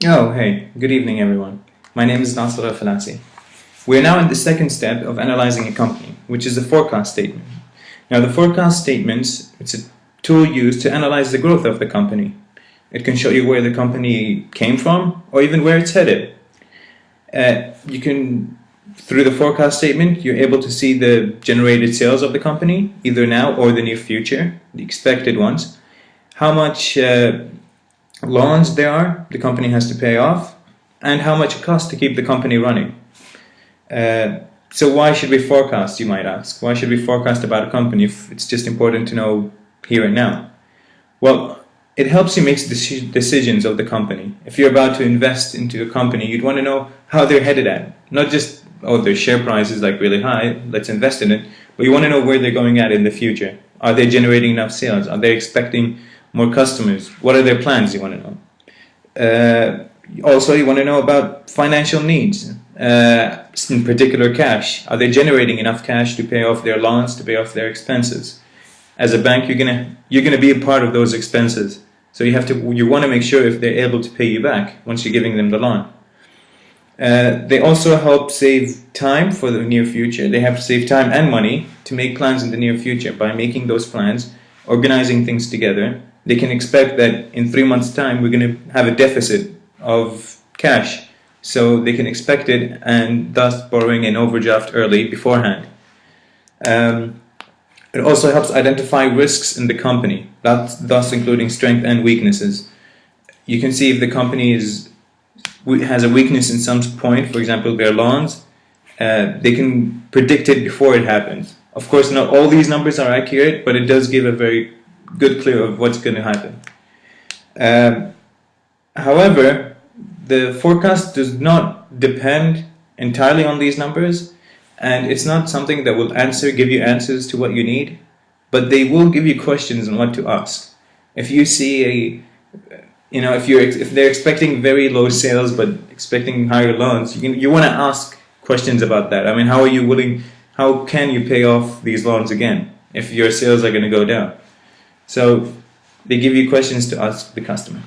Oh, hey, good evening everyone. My name is Nasser Al-Falasi. We are now in the second step of analyzing a company, which is the forecast statement. Now the forecast statements, it's a tool used to analyze the growth of the company. It can show you where the company came from or even where it's headed. Through the forecast statement, you're able to see the generated sales of the company, either now or the near future, the expected ones, how much loans there are the company has to pay off, and how much it costs to keep the company running. So why should we forecast, you might ask? Why should we forecast about a company if it's just important to know here and now? Well, it helps you make decisions of the company. If you're about to invest into a company, you'd want to know how they're headed at. Not just, oh, their share price is like really high, let's invest in it. But you want to know where they're going at in the future. Are they generating enough sales? Are they expecting more customers? What are their plans? You want to know. Also, you want to know about financial needs, in particular cash. Are they generating enough cash to pay off their loans, to pay off their expenses? As a bank, you're gonna be a part of those expenses. So you want to make sure if they're able to pay you back once you're giving them the loan. They also help save time for the near future. They have to save time and money to make plans in the near future. By making those plans, organizing things together, they can expect that in 3 months' time we're going to have a deficit of cash. So they can expect it and thus borrowing an overdraft early beforehand. It also helps identify risks in the company, thus including strengths and weaknesses. You can see if the company has a weakness in some point, for example, their loans, they can predict it before it happens. Of course, not all these numbers are accurate, but it does give a very good clue of what's going to happen. However, the forecast does not depend entirely on these numbers, and it's not something that will give you answers to what you need, but they will give you questions on what to ask. If you see if they're expecting very low sales but expecting higher loans, you want to ask questions about that. I mean, how can you pay off these loans again if your sales are going to go down? So they give you questions to ask the customer.